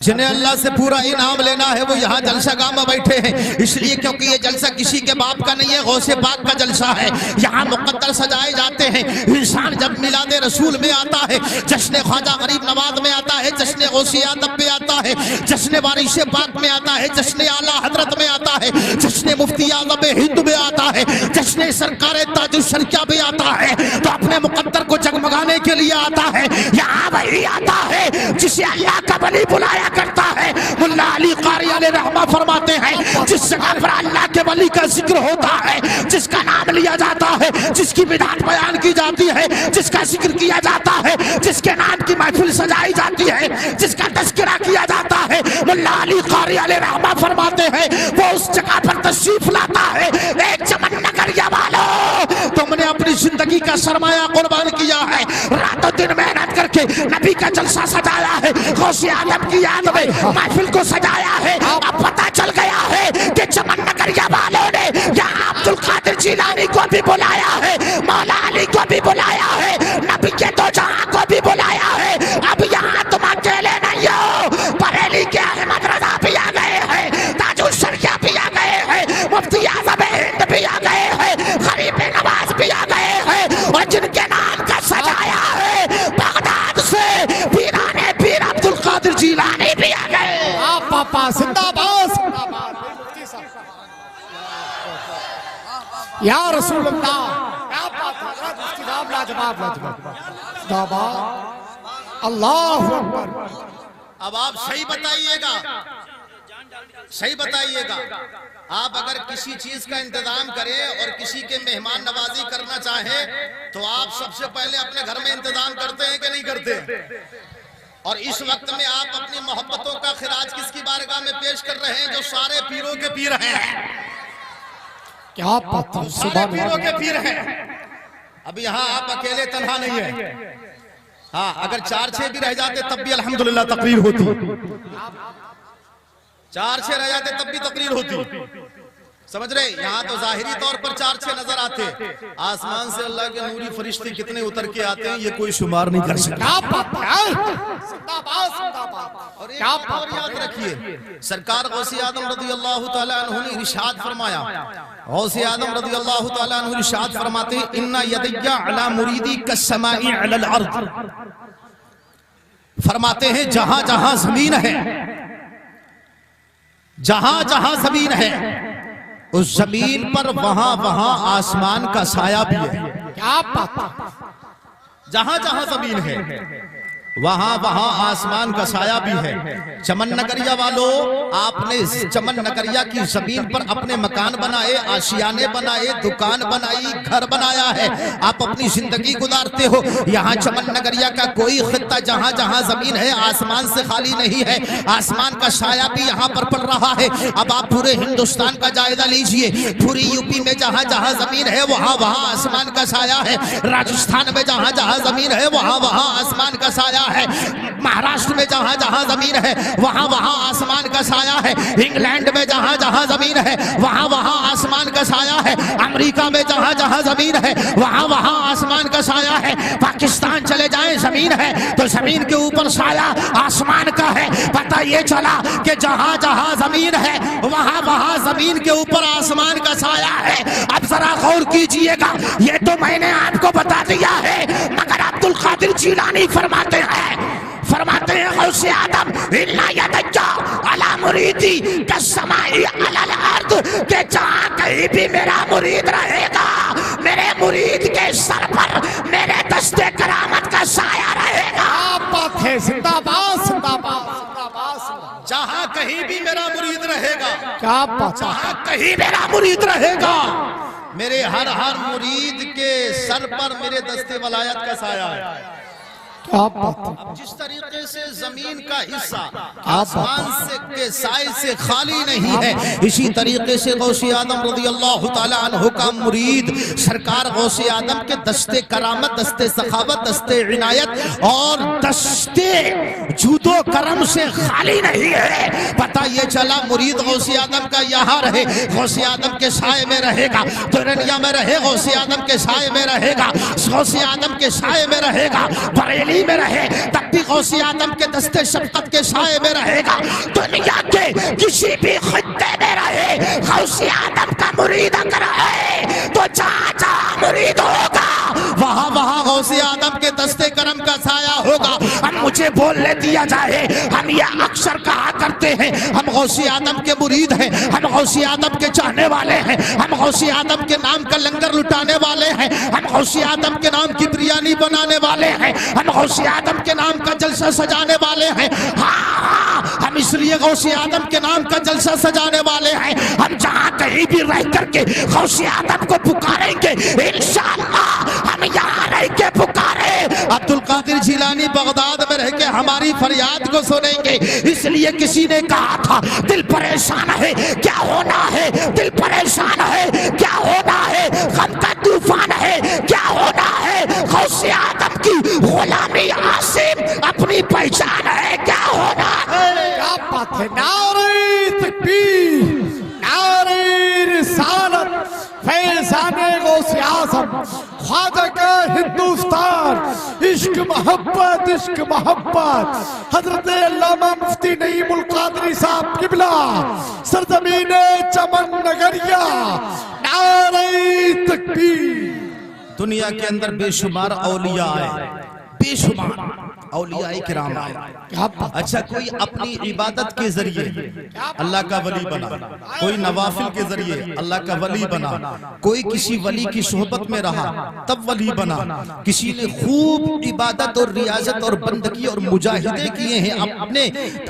जिन्हें अल्लाह से पूरा इनाम लेना है वो यहाँ जलसा गाह में बैठे हैं, इसलिए क्योंकि ये जलसा किसी के बाप का नहीं है, गौसे पाक का जलसा है। यहाँ मुकद्दर सजाए जाते हैं। इंसान जब मिलादे रसूल में आता है, जश्न ख्वाजा गरीब नवाज में आता है, जश्न गौसे आदम में आता है, जश्न वारिश पाक में आता है, जश्न आला हजरत में आता है, जश्न मुफ्ती आज़म हिंद में आता है, जश्न सरकार ताजुल शरिया में आता है। तो अपने मुकद्दर को जगमगाने के लिए आता है। यहाँ वही आता है जिसे अल्लाह का वली बुलाया करता है। मुल्ला अली कारी अलैहि रहमा फरमाते हैं, जिस जगह पर अल्लाह के वली का जिक्र होता है, जिसका नाम लिया जाता है, जिसकी बिदात बयान की जाती है, जिसका जिक्र किया जाता है, जिसके नाम की महफिल सजाई जाती है, जिसका तज़किरा किया जाता है, मुल्ला अली कारी अलैहि रहमा फरमाते हैं वो उस जगह पर तशरीफ लाता है। एक चमन नगरिया वालों, तुमने अपनी जिंदगी का सरमाया कुर्बान किया है, रातों दिन मेहनत करके नबी का जलसा सजाया है, गौसे आदम की याद में महफिल को सजाया है। अब पता चल गया है कि चमन नगरिया वालों ने यहाँ अब्दुल कादिर जिलानी को भी बुलाया है, मौला अली को भी बुलाया है, नबी के दो जहां को भी बुलाया है। अब यहाँ तुम अकेले नहीं हो, बरेली के अहमद रजा भी आ गए हैं, ताजुल शरिया भी आ गए हैं, मुफ्ती आज़म हिंद भी आ गए हैं, गरीब नवाज भी आ गए हैं, और जिनके नाम का सजाया है बगदाद से पीराने पीर अब्दुल कादिर जिलानी भी आ गए। पापा जिंदाबाद या रसूल अल्लाह, क्या बात है, जिंदाबाद लाजवाब लाजवाब जिंदाबाद अल्लाहु अकबर। अब आप सही बताइएगा, सही बताइएगा, आप अगर किसी चीज का इंतजाम करें और किसी के मेहमान नवाजी करना चाहें तो आप सबसे पहले अपने घर में इंतजाम करते हैं कि नहीं करते? और इस वक्त में आप अपनी मोहब्बतों का खिराज किसकी बारगाह में पेश कर रहे हैं? जो सारे पीरों के पीर हैं। क्या बात है, सारे पीरों के पीर हैं। अब यहाँ आप अकेले तन्हा नहीं है। हाँ, अगर 4-6 भी रह जाते तब भी अल्हम्दुलिल्लाह तकरीर होती, 4-6 रह जाते तब भी तकरीर होती। समझ रहे? यहाँ तो जाहिरी तौर पर 4-6 नजर आते, आसमान से अल्लाह के नूरी फरिश्ते कितने उतर के आते हैं ये कोई शुमार नहीं कर सकता। और एक और याद रखिए, सरकार गौसे आदम रज़ियल्लाहु ताला अन्हु ने इरशाद फरमाया, गौसे आदम रज़ियल्लाहु ताला अन्हु इरशाद फरमाते हैं, इन्ना यदैया अला मुरीदी कस्समाई अलल अर्द। फरमाते हैं जहां जहां जमीन है, जहां जहां जमीन है, उस जमीन पर वहां वहां आसमान का साया भी है। क्या बात, जहां जहां जमीन है वहां वहां आसमान का साया भी है। चमन नगरिया वालों, आपने चमन नगरिया की जमीन पर अपने मकान बनाए, आशियाने बनाए, दुकान बनाई, घर बनाया है, आप अपनी जिंदगी गुजारते हो। यहाँ चमन नगरिया का कोई खित्ता जहां जहां जमीन है आसमान से खाली नहीं है, आसमान का साया भी यहाँ पर पड़ रहा है। अब आप पूरे हिंदुस्तान का जायजा लीजिए, पूरी यूपी में जहां जहां जमीन है वहां वहां आसमान का साया है, राजस्थान में जहां जहां जमीन है वहां वहां आसमान का साया है, महाराष्ट्र में जहां जहां जमीन है वहां वहां आसमान का साया है, इंग्लैंड में जहां जहां जमीन है वहां वहां आसमान का साया है, अमेरिका में जहां जहां जमीन है वहां वहां आसमान का साया है, पाकिस्तान चले जाएं जमीन है तो जमीन के ऊपर साया आसमान का है। पता ये चला कि जहां जहां जमीन है वहां वहां जमीन के ऊपर आसमान का साया है। अब जरा गौर कीजिएगा, ये तो मैंने आपको बता दिया है, मगर अब्दुल कादिर जिलानी फरमाते हैं गौसे आदम इन्ना यदैया अला मुरीदी कस्समाई अलल अर्द, के जहां कहीं भी मेरा मुरीद रहेगा, मेरे मुरीद के सर पर मेरे दस्ते करामत का साया रहेगा। बात है, जिंदाबाद जिंदाबाद जिंदाबाद, जहां कहीं भी मेरा मुरीद रहेगा, क्या बात, जहां कहीं मेरा मुरीद रहेगा, मेरे हर हर मुरीद के सर पर मेरे दस्ते वलायत का साया है। क्या बात है। अब जिस तरीके से जमीन का हिस्सा आसमान से के साए से खाली नहीं है, इसी तरीके से गौसे आदम रज़ियल्लाहु ताला अन्हु का मुरीद सरकार गौसे आदम के दस्ते करामत, दस्ते सखावत, दस्ते इनायत और दस्ते जूदो करम से खाली नहीं है। पता ये चला मुरीद गौसे आदम का यहाँ रहे, गौसे आदम के साए में रहेगा, दुनिया में रहे गौसे आदम के साए में रहेगा, गौसे आदम के साए में रहेगा, बरेली हवेली में रहे तब भी गौसे आदम के दस्ते शफकत के साए में रहेगा। दुनिया के किसी भी खित्ते में रहे गौसे आदम का मुरीद अगर है तो जहाँ जहाँ मुरीद होगा वहाँ वहाँ गौसे आदम के दस्ते करम का साया होगा। हम मुझे बोलने दिया जाए, हम यह अक्सर कहा करते हैं हम गौसे आदम के मुरीद हैं, हम गौसे आदम के चाहने वाले हैं, हम गौसे आदम के नाम का लंगर लुटाने वाले हैं, हम गौसे आदम के नाम की बिरयानी बनाने वाले हैं, हम गौसे आदम के नाम का जलसा सजाने वाले हैं। हाँ, हम इसलिए गौसे आदम के नाम का जलसा सजाने वाले हैं, हम जहाँ कहीं भी रह करके गौसे आदम को पुकारेंगे इंशाअल्लाह। हम यहाँ रह के पुकारे अब्दुल कादिर जिलानी बगदाद में रह के हमारी फरियाद को सुनेंगे। इसलिए किसी ने कहा था दिल परेशान है क्या होना है, दिल परेशान है क्या होना है, गम का तूफान है क्या होना है, गौसे आदम की गुलामी आसिम अपनी पहचान है क्या होना है। क्या बात है, नारे तकबीर, नारे रिसालत, फैज़ाने गौसे आज़म, ख्वाजा का हिंदुस्तान, इश्क मोहब्बत, इश्क मोहब्बत, हजरत अल्लामा मुफ्ती नईमुल कादरी साहब किबला, सरजमीने चमन नगरिया, नारे तकबीर। दुनिया के अंदर बेशुमार औलिया आए, बेशुमार औलिया किराम आए। अच्छा, कोई अपनी इबादत के जरिए अल्लाह का वली बना, कोई नवाफिल के जरिए अल्लाह का वली बना, कोई किसी वली की सोहबत में रहा तब वली बना, किसी ने खूब इबादत और रियाजत और बंदगी और मुजाहिदे किए हैं,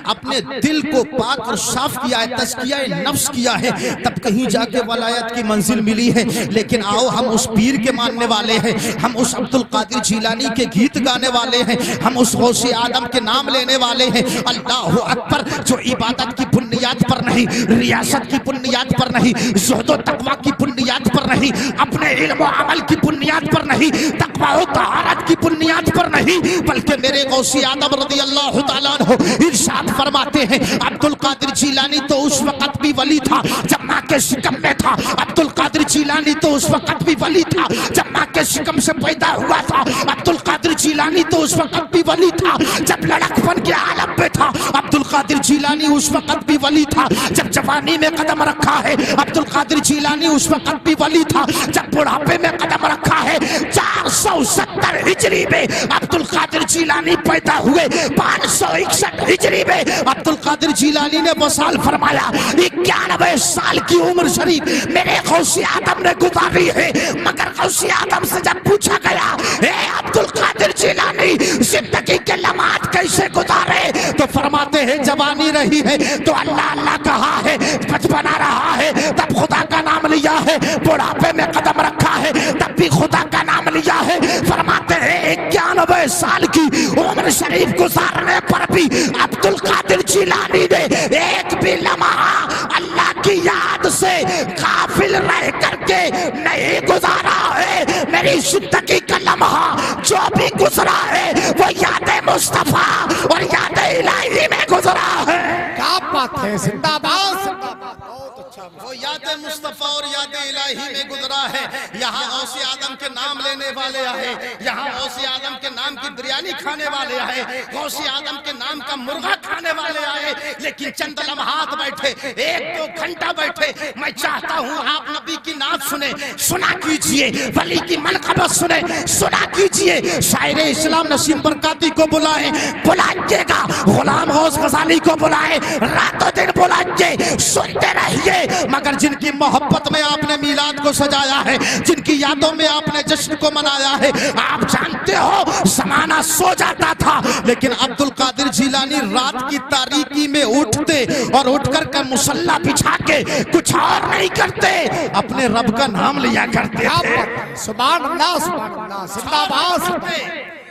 अपने दिल को पाक और साफ किया है, तज़किया नफ्स किया है, तब कहीं जाके वलायत की मंजिल मिली है। लेकिन आओ हम उस पीर के मानने वाले हैं, हम उस अब्दुल कादिर जिलानी के गीत गाने वाले हैं, हम उस गौसे आदम के नाम लेने वाले हैं। अल्लाह अकबर, जो इबादत की बुनियाद पर नहीं, रियासत की बुनियाद पर नहीं, ज़ुहद और तकवा की बुनियाद पर नहीं, अपने इल्म और अमल की बुनियाद पर नहीं, तकवा और तहारत की बुनियाद पर नहीं, बल्कि मेरे गौसे आदम रज़ी अल्लाह तआला अन्हु इरशाद फरमाते हैं अब्दुल कादिर जिलानी तो उस वक्त भी वली था जब माँ के शिकम में था, अब्दुल कादिर जिलानी तो उस वक्त भी वली था जब माँ के शिकम से पैदा हुआ था, अब्दुल कादिर जिलानी तो उस वक्त भी वली था जब लड़कपन के आलम पे था, अब्दुल कादिर जिलानी उस वक्त भी वली था जब जवानी में कदम रखा है, अब्दुल कादिर जिलानी उस वक्त भी वली था जब बुढ़ापे में कदम रखा है। 470 हिजरी में अब्दुल कादिर जिलानी पैदा हुए, 561 हिजरी में अब्दुल कादिर जिलानी ने वसाल फरमाया। 91 साल की उम्र शरीफ मेरे गौसे आदम ने गुजारी है, मगर गौसे आदम से जब पूछा गया अब्दुल कादिर जिलानी जिंदगी के लम्हात कैसे गुजारे, तो फरमाते हैं जवानी रही है तो अल्लाह अल्लाह कहा है, बचपना रहा है तब खुदा का नाम लिया है, बुढ़ापे में कदम रखा है तब भी खुदा का नाम लिया है। फरमाते हैं 91 साल की उम्र शरीफ गुजारने पर भी अब्दुल कादिर जिलानी ने एक भी लम्हा अल्लाह की याद से काफिल रह करके नहीं गुजारा है। मेरी जिंदगी का लम्हा जो भी गुजरा है वो याद मुस्तफा और याद इलाही में गुजरा है। क्या बात है, जिंदाबाद जिंदाबाद, बहुत अच्छा। वो याद मुस्तफा और याद इलाही में गुजरा है। यहाँ गौसे आदम के नाम लेने वाले आए, यहाँ गौसे आदम के नाम की बिरयानी खाने वाले आए, गौसे आदम के नाम का मुर्गा खाने वाले आए, लेकिन चंद लम्हात बैठे, 1-2 घंटा बैठे। मैं चाहता हूँ आप नबी की नात सुने, सुना कीजिए, वली की मनक़बत सुने, सुना कीजिए, शायर इस्लाम नसीम बरकाती को बुलाए, बुलाइएगा, गुलाम गौस गजाली को बुलाए, रातों दिन बुलाइए, सुनते रहिए। मगर जिनकी मोहब्बत में आपने मीलाद को सजाया है, जिनकी यादों में आपने जश्न को मनाया है, आप जानते हो ज़माना सो जाता था लेकिन अब्दुल कादिर जिलानी रात की तारीकी में उठते और उठकर के मुसल्ला बिछा के कुछ और नहीं करते, अपने रब का नाम लिया करते थे। सुभान अल्लाह, सुभान अल्लाह, जिंदाबाद,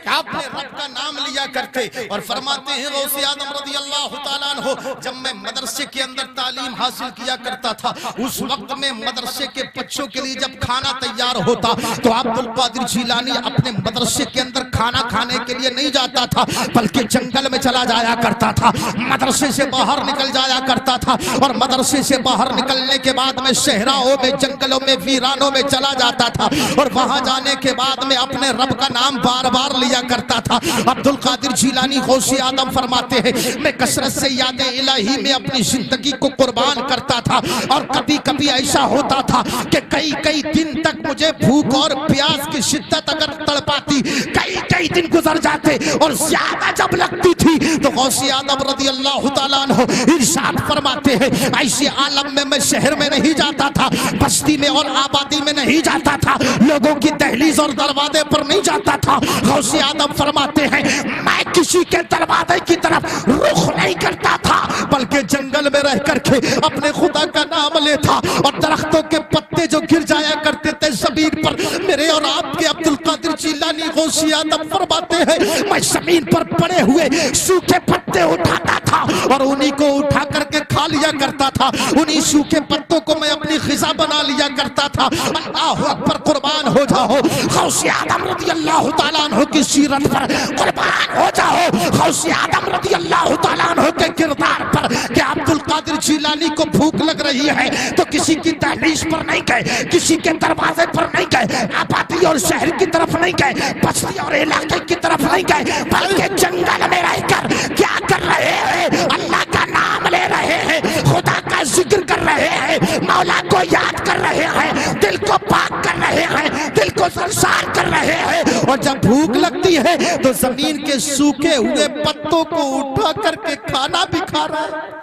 क्या अपने रब का नाम लिया करते। और फरमाते हैं गौसे आदम रज़ी अल्लाह तआला अन्हु हो, जब मैं मदरसे के अंदर तालीम हासिल किया करता था, उस वक्त में मदरसे के बच्चों के लिए जब खाना तैयार होता तो अब्दुल कादिर जिलानी अपने मदरसे के अंदर खाना खाने के लिए नहीं जाता था, बल्कि जंगल में चला जाया करता था। मदरसे से बाहर निकल जाया करता था और मदरसे से बाहर निकलने के बाद में सहराओं में, जंगलों में, वीरानों में चला जाता था और वहां जाने के बाद में अपने रब का नाम बार बार लिया करता था। अब्दुल कादिर जिलानी गौसे आदम फरमाते हैं, मैं कसरत से याद इलाही में अपनी जिंदगी को कुर्बान करता था और कभी कभी ऐसा होता था कि कई कई दिन तक मुझे भूख और प्यास की शिद्दत अगर तड़पाती, कई कई दिन गुजर जाते और ज्यादा जब लगती थी तो गौसे आदम रज़ी अल्लाह तआला अन्हु इरशाद फरमाते हैं, ऐसे आलम में मैं शहर में नहीं जाता था, बस्ती में और आबादी में नहीं जाता था, लोगों की दहलीज और दरवाजे पर नहीं जाता था। गौसे आदम फरमाते हैं, मैं किसी के दरवाजे की तरफ रुख नहीं करता था, बल्कि जंगल में रह करके अपने खुदा का नाम लेता और दरख्तों के पत्ते जो गिर जाया करते थे जमीन पर, मेरे और आपके अब्दुल कादिर जिलानी गौसे आदम फरमाते हैं, मैं जमीन पर पड़े हुए सूखे पत्ते उठाता था और उन्हीं को उठा करके खा लिया करता था, उन्हीं सूखे पत्तों को मैं अपनी ग़िज़ा बना लिया करता था। अल्लाहु अकबर, कुर्बान हो जाओ गौसे आदम रज़ी अल्लाह तआला अन्हु की सीरत पर, कुर्बान हो जाओ गौसे आदम रज़ी अल्लाह तआला अन्हु के किरदार पर कि अब्दुल कादिर जिलानी को भूख लग रही है तो किसी की दहलीज पर नहीं गए, किसी के दरवाजे पर नहीं गए, आबादी और शहर की तरफ नहीं गए, बस्ती और इलाके की तरफ नहीं गए, बल्कि जंगल में रहकर क्या कर रहे हैं? अल्लाह का नाम ले रहे हैं, खुदा का जिक्र कर रहे हैं, मौला को याद कर रहे हैं, दिल को पाक कर रहे हैं, दिल को संसार कर रहे हैं। और जब भूख लगती है तो जमीन के सूखे हुए पत्तों को उठा करके खाना भी खा रहा है।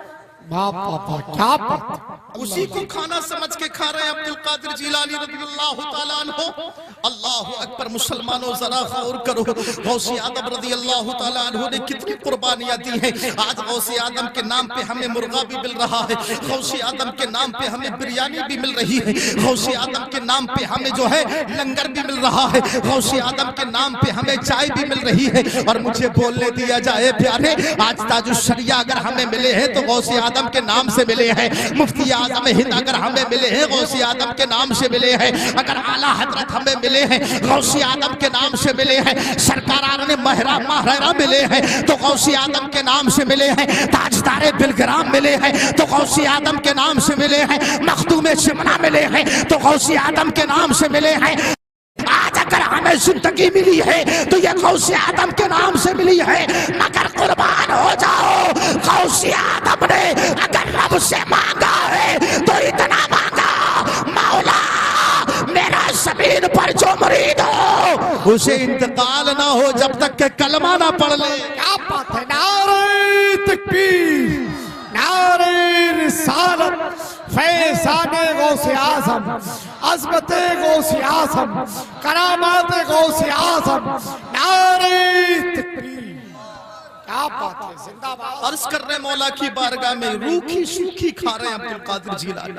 बाबा क्या बात, उसी को खाना समझ के खा रहे हैं अब्दुल कादिर जिलानी रज़ियल्लाहु ताला अन्हु। अल्लाहु अकबर, मुसलमानों जरा गौर करो, गौसे आदम रज़ियल्लाहु ताला अन्हु ने कितनी कुर्बानियां दी हैं। आज गौसे आदम के नाम पे हमें मुर्गा भी मिल रहा है, गौसे आदम के नाम पे हमें बिरयानी भी मिल रही है, गौसे आदम के नाम पे हमें जो है लंगर भी मिल रहा है, गौसे आदम के नाम पे हमें चाय भी मिल रही है। और मुझे बोलने दिया जाए प्यारे, आज ताजुश शरिया अगर हमें मिले हैं तो गौसे आदम के नाम से मिले हैं, मुफ्ती आजम हिंद अगर हमें मिले हैं गौसे आदम के नाम से मिले हैं, अगर आला हजरत हमें मिले हैं गौसे आदम के नाम से मिले हैं, सरकारान ने महरा मिले हैं तो गौसे आदम के नाम से मिले हैं, ताजदारे बिलग्राम मिले हैं तो गौसे आदम के नाम से मिले हैं, मखदूम शिमला मिले हैं तो गौसे आदम के नाम से मिले हैं। आज अगर हमें जिंदगी मिली है तो ये गौसे आदम के नाम से मिली है, मगर कुर्बान हो जाओ, गौसे आदम ने अगर रब से मांगा है तो इतना मांगा, मौला मेरा जमीन पर जो मुरीद हो उसे इंतकाल ना हो जब तक के कलमा ना पढ़ ले। क्या बात है, नारे तकबीर, नारे रिसालत, फैज़ाने गौसे आज़म, अज़मते गौसे आज़म, करामाते गौसे आज़म, नारे तकबीर। क्या बात है, जिंदाबाद। अर्ज कर रहे मौला की बारगाह में, रूखी सूखी खा रहे हैं अब्दुल कादिर जिलानी,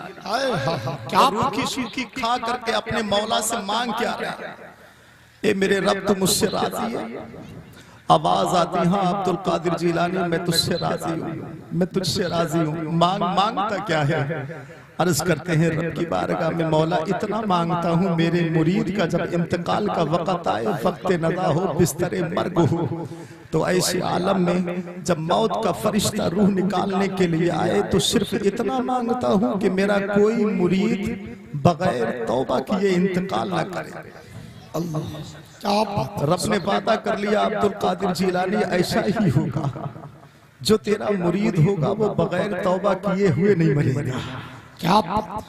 क्या रूखी सूखी खा करके अपने मौला से मांग क्या रहे हैं? ए मेरे रब तू मुझसे राजी है? आवाज आती, हाँ अब्दुल कादिर जिलानी मैं तुझसे राजी हूँ, मैं तुझसे राजी हूँ। मांगता क्या है? अर्ज करते हैं रब की बारगाह में, मौला इतना मांगता हूँ मेरे मुरीद का जब इंतकाल का वक़्त आए, वक्त नदा हो, बिस्तरे मर्ग हो, तो ऐसे आलम में जब मौत का फरिश्ता रूह निकालने के लिए आए तो सिर्फ इतना मांगता हूँ कि मेरा कोई मुरीद बगैर तौबा किए इंतकाल ना करे। अल्लाह, क्या बात। रब ने वादा कर लिया अब्दुल कादिर जिलानी ऐसा ही होगा, जो तेरा मुरीद होगा वो बगैर तौबा किए हुए नहीं मरेगा। क्या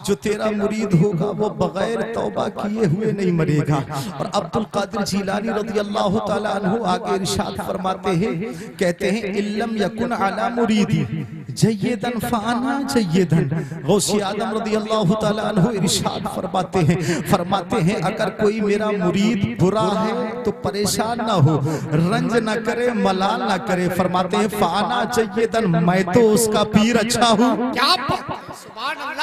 जो तेरा मुरीद होगा वो बगैर तौबा किए हुए नहीं मरेगा। और अब्दुल कादिर जिलानी रज़ियल्लाहु ताला अन्हु आगे इरशाद फरमाते हैं, कहते हैं इल्लम यकुन अला मुरीदी जय्यदन फाना जय्यदन। गौसे आदम रज़ियल्लाहु ताला अन्हु इरशाद फरमाते हैं अगर कोई मेरा मुरीद बुरा है तो परेशान ना हो, रंज ना करे, मलाल ना करे। फरमाते हैं फाना जय्यदन, मैं तो उसका पीर अच्छा हूँ। क्या सुभान अल्लाह, सुभान अल्लाह,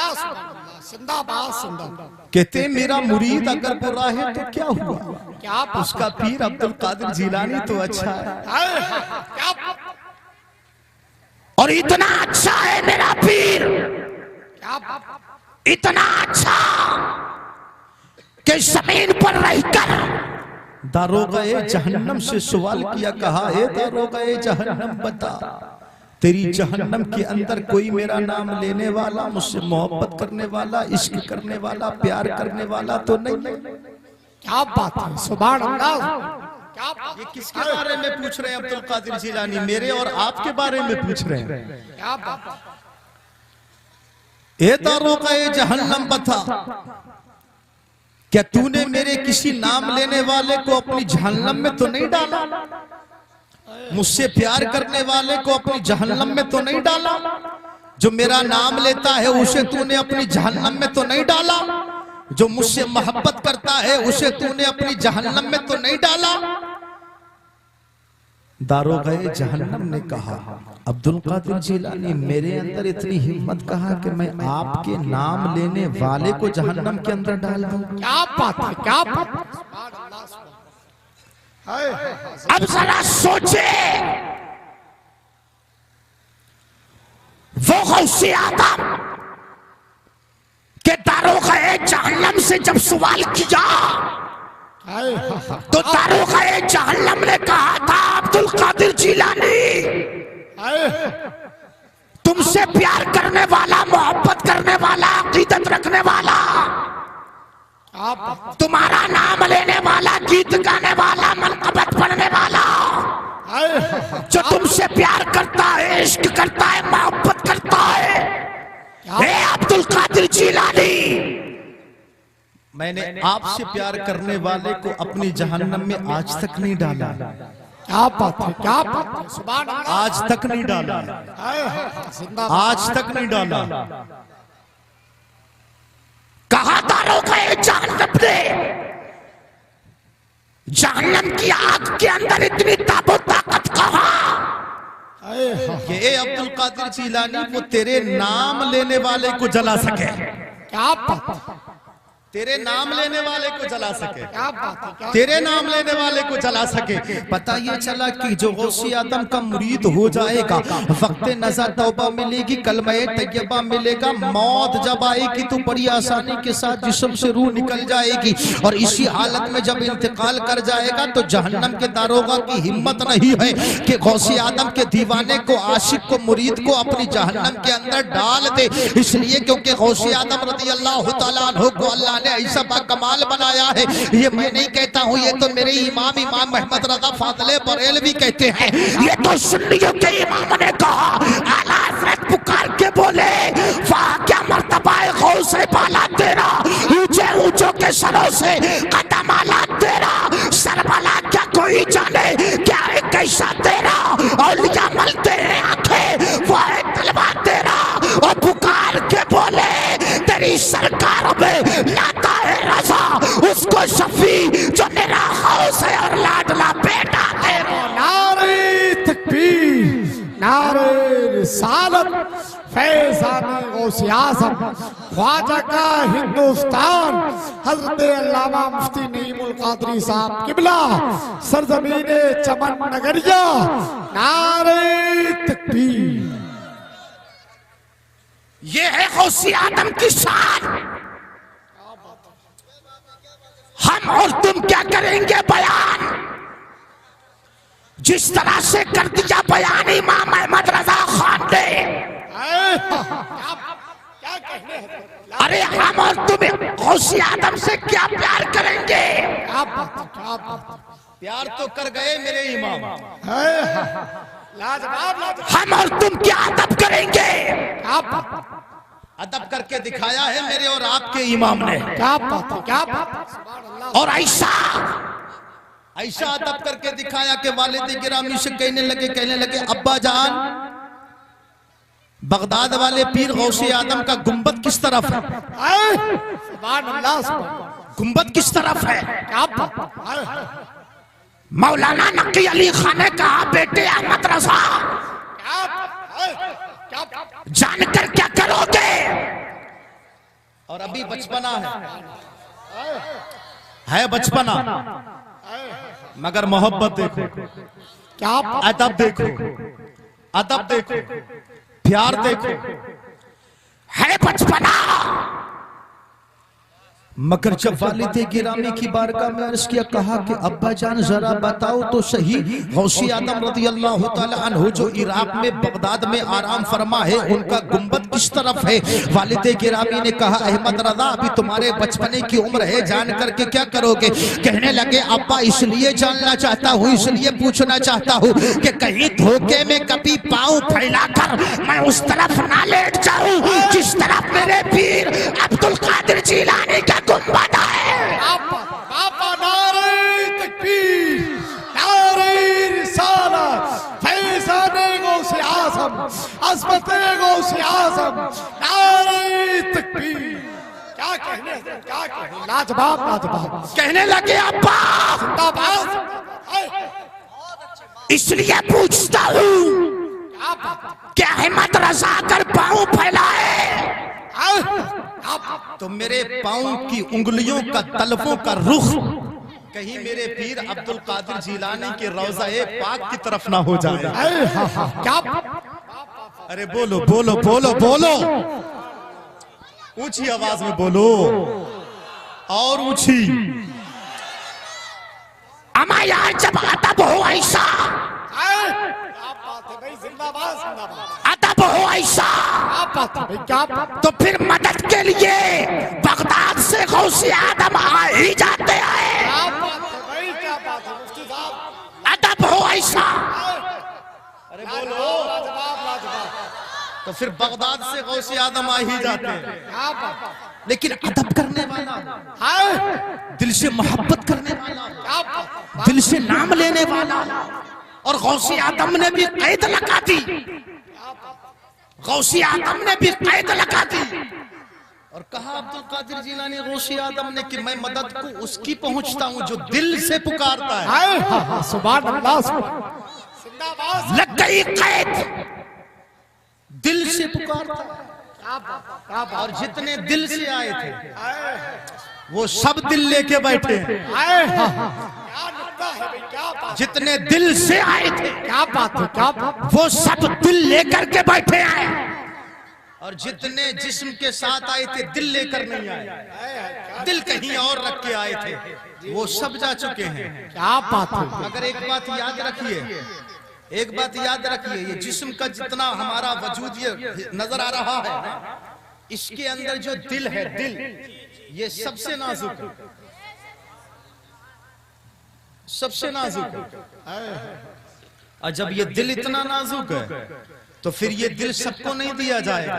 जिंदाबाद जिंदाबाद। कहते हैं मेरा मुरीद अगर बुरा है तो क्या हुआ, क्या उसका पीर अब्दुल कादिर जिलानी तो अच्छा है। क्या और इतना अच्छा है मेरा पीर, इतना अच्छा कि जमीन पर रहकर दारोगा जहन्नम से सवाल किया, कहा है दारोगा जहन्नम बता, तेरी जहन्नम के अंदर कोई मेरा नाम लेने वाला, मुझसे मोहब्बत करने वाला, इश्क करने वाला, प्यार करने वाला तो नहीं? क्या बात है, सुभान अल्लाह। ये किसके बारे में पूछ रहे हैं अब्दुल कादिर जिलानी? मेरे और आपके बारे में पूछ रहे हैं। क्या बात, ए दारोगा जहन्नम बता, क्या तूने मेरे किसी नाम लेने वाले को अपनी जहन्नम में तो नहीं डाला? मुझसे प्यार करने वाले को अपनी जहन्नम में तो नहीं डाला? जो मेरा नाम लेता है उसे तूने अपनी जहन्नम में तो नहीं डाला? जो मुझसे मोहब्बत करता है उसे तूने अपनी जहन्नम में तो नहीं डाला? दारोगा जहन्नम ने कहा, अब्दुल कादिर जिलानी मेरे अंदर इतनी हिम्मत कहा कि मैं आपके नाम लेने वाले को जहन्नम के अंदर डाल दूं? क्या बात है, क्या बात है, सुभान अल्लाह, सुभान अल्लाह। अब जरा सोचे, वो गौसे आदम के दारोगा जहन्नम से जब सवाल किया तो दारोगा जहन्नम ने कहा था, अब्दुल कादिर जिलानी तुमसे प्यार करने वाला, मोहब्बत करने वाला, अकीदत रखने वाला, तुम्हारा नाम लेने वाला, गीत गाने वाला, मनकबत पढ़ने वाला, जो तुमसे प्यार करता है, इश्क करता है, मोहब्बत करता है, हे अब्दुल कादिर जिलानी, मैंने आपसे प्यार करने वाले को अपनी जहन्नम में आज तक नहीं डाला। क्या बात है, क्या बात है, सुभान अल्लाह। आज तक नहीं डाला, आज तक नहीं डाला। कहा दारोगा जहन्नम ने, जहन्नम की आग के अंदर इतनी ताबो ताकत कहा ये अब्दुल कादिर जिलानी वो तेरे नाम लेने वाले को जला सके। क्या बात, तेरे नाम लेने वाले को जला सके, क्या बात है, क्या तेरे नाम लेने वाले को जला सके। पता ये चला कि जो गौसे आदम का मुरीद हो जाएगा, वक्त नज़र तौबा मिलेगी, कलमे तैयबा मिलेगा, मौत जब आएगी तो बड़ी आसानी के साथ जिस्म से रूह निकल जाएगी, और इसी हालत में जब इंतकाल कर जाएगा तो जहन्नम के दारोगा की हिम्मत नहीं है कि गौसे आदम के दीवाने को, आशिक को, मुरीद को अपनी जहन्नम के अंदर डाल दे। इसलिए क्योंकि गौसे आदम रज़ी अल्लाह तआला अन्हु को अल्लाह ने ऐसा कमाल बनाया है। ये मैं नहीं कहता हूँ, ये तो मेरे इमाम मोहम्मद रज़ा फाज़िले बरेलवी कहते हैं। ये तो सुन्नियों के इमाम ने कहा। आला हज़रत पुकार के बोले, वाह क्या मर्तबा है गौसे बाला तेरा, ऊंचे ऊंचों के सरों से कदम आला तेरा, सरबला क्या कोई जाने, क्या है कैसा तेरा, औलिया मल तेरे आंखें, वो है तलवा तेरा। और पुकार के बोले, तेरी सरकार में लाता है रज़ा उसको शफी जो मेरा गौस है और लाडला बेटा तेरा। नारे तकबीर, नारे रिसालत, फैज़ाने गौसे आज़म, ख्वाजा का हिंदुस्तान, हज़रत अल्लामा मुफ्ती नईमुल क़ादरी साहब किबला, सरज़मीने चमन नगरिया, नारे तकबीर। ये है गौसे आदम की शान। हम और तुम क्या करेंगे बयान, जिस तरह से कर दिया बयान इमाम अहमद रजा खान ने। अरे हम और तुम गौसे आदम से क्या प्यार करेंगे? प्यार तो कर गए मेरे इमाम, हम और तुम क्या अदब करेंगे? अदब करके दिखाया है मेरे और आपके इमाम ने। क्या बात है, क्या बात है। और ऐसा अदब करके दिखाया कि वालिद गिरामी से कहने लगे अब्बा जान, बगदाद वाले पीर गौसे आदम का गुंबद किस तरफ है? गुंबद किस तरफ है? मौलाना नकी अली खान ने कहा, बेटे अहमद रजा जानकर क्या करोगे? और अभी बचपना है बचपना, मगर मोहब्बत देखो, क्या अदब देखो, अदब देखो, प्यार देखो, है बचपना। मगर जब वालिद गिरामी की बारगाह में अर्ज किया, कहा कि अब्बा जान जरा बताओ तो सही, गौसे आदम रज़ी अल्लाह तआला अन्हु जो इराक में बगदाद में आराम फरमा है, उनका गुंबद किस तरफ है? वालिद गिरामी ने कहा, अहमद रज़ा अभी तुम्हारे बचपने की उम्र है, जान करके क्या करोगे? कहने लगे, अब्बा इसलिए जानना चाहता हूँ, इसलिए पूछना चाहता हूँ कि कहीं धोखे में कभी पाँव फैलाकर मैं उस तरफ ना लेट जाऊं जिस तरफ मेरे पीर अब्दुल कादिर जिलानी का गुंबद है। पापा नारे तकबीर, नारे रिसालत, फैज़ाने गौसे आज़म, अज़मते गौसे आज़म, नारे तकबीर। क्या कहने, क्या कहने, लाजवाब लाजवाब। कहने लगे, अब्बा इसलिए पूछता हूँ क्या अहमद रज़ा कर पाँव फैलाए तो मेरे पाँव की उंगलियों का तलफों का रुख कहीं मेरे पीर अब्दुल कादिर जिलानी के रौज़ा-ए पाक की तरफ ना हो जाए। क्या? अरे बोलो बोलो बोलो बोलो, ऊंची आवाज में बोलो, और ऊंची। अमा यार जब अदब हो ऐसा, अदब हो ऐसा, तो फिर मदद के लिए बगदाद से गौसे आदम आ ही जाते हैं। अदब हो ऐसा, अरे बोलो, तो फिर बगदाद से गौसे आदम आ ही जाते हैं। लेकिन अदब करने वाला, दिल से मोहब्बत करने वाला, दिल से नाम लेने वाला, और गौसे आदम ने भी कैद लगा दी, गौसे आदम ने भी कैद लगा दी और कहा अब्दुल कादिर जिलानी गौसे आदम ने कि मैं मदद को उसकी पहुंचता हूं जो दिल से पुकारता है। सुभान अल्लाह, लग गई कैद, दिल से पुकारता है, और जितने दिल से आए थे वो सब दिल लेके बैठे हैं। जितने दिल से आए थे, क्या बात है, क्या बात, वो सब दिल लेकर के बैठे हैं, और जितने जिस्म के साथ आए थे दिल लेकर नहीं आए, दिल कहीं और रख के आए थे, वो सब जा चुके हैं। क्या बात है। मगर एक बात याद रखिए, एक बात याद रखिए, ये जिस्म का जितना हमारा वजूद ये नजर आ रहा है, इसके अंदर जो दिल है, दिल ये सबसे नाजुक है, सबसे नाजुक है। और जब ये दिल इतना नाजुक है तो फिर ये दिल सबको नहीं दिया जाएगा।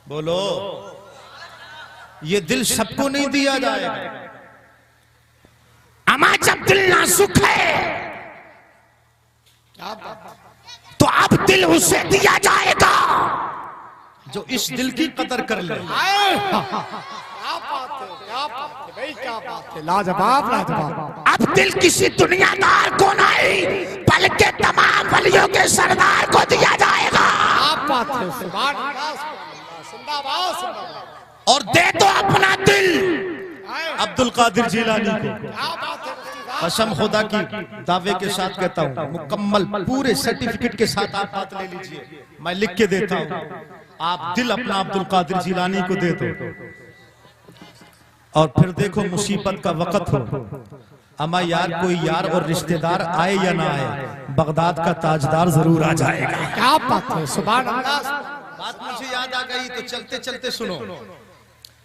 बोलो, ये दिल सबको नहीं दिया जाएगा। अमा जब दिल नाजुक है तो अब दिल उसे दिया जाएगा जो इस दिल की कदर कर ले। लाजवाब लाजवाब। अब दिल किसी दुनियादार को नहीं बल्कि तमाम वलियों के सरदार को दिया जाएगा। और दे दो अपना दिल अब्दुल कादिर जिलानी को। कसम खुदा की दावे के साथ कहता हूँ, मुकम्मल पूरे सर्टिफिकेट के साथ आप बात ले लीजिए, मैं लिख के देता हूँ। आप दिल अपना अब्दुल कादिर जिलानी को दे दो और फिर देखो मुसीबत का वक्त हो, अमा यार कोई यार और रिश्तेदार आए या ना आए, बगदाद का ताजदार जरूर आ जाएगा। क्या बात है, सुभान अल्लाह। बात मुझे याद आ गई तो चलते चलते सुनो,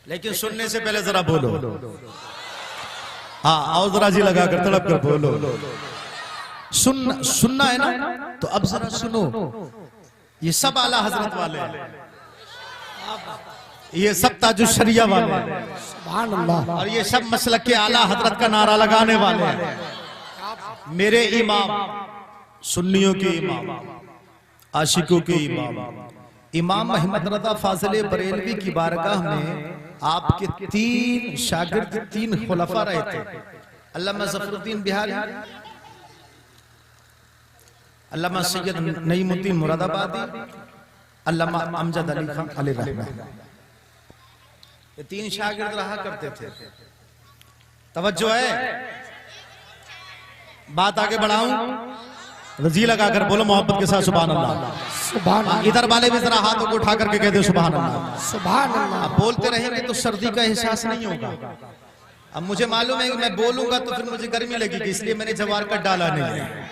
लेकिन सुनने से पहले जरा बोलो। हाँ, आओ जरा जी लगा कर तड़प कर बोलो। सुनना है ना, तो अब जरा सुनो। ये सब आला हजरत वाले हैं, ये सब ताजुश शरिया वाले हैं, सुभान अल्लाह। और ये सब मसलक के आला हजरत का नारा लगाने वाले हैं। मेरे इमाम, सुन्नियों के इमाम, आशिकों के इमाम, इमाम अहमद रज़ा फाजिल बरेलवी की बारगाह में आपके 3 शागिर्द, 3 खुलफा रहे थे। अल्लामा ज़फरुद्दीन बिहारी, अल्लामा सैयद नईमुद्दीन मुरादाबादी, अल्लामा अमजद अली खान अलैहिर्रहमत। ये 3 शागिर्द रहा करते थे। तवज्जो है, बात आगे बढ़ाऊं तो जी लगा कर बोलो मोहब्बत के साथ सुभान अल्लाह। सुभान अल्लाह, इधर वाले भी जरा हाथों को उठा करके कहते सुभान अल्लाह। सुभान अल्लाह। अब बोलते रहेंगे तो सर्दी का एहसास नहीं होगा। अब मुझे मालूम है कि मैं बोलूंगा तो फिर मुझे गर्मी लगेगी, इसलिए मैंने जवार का डाला नहीं है।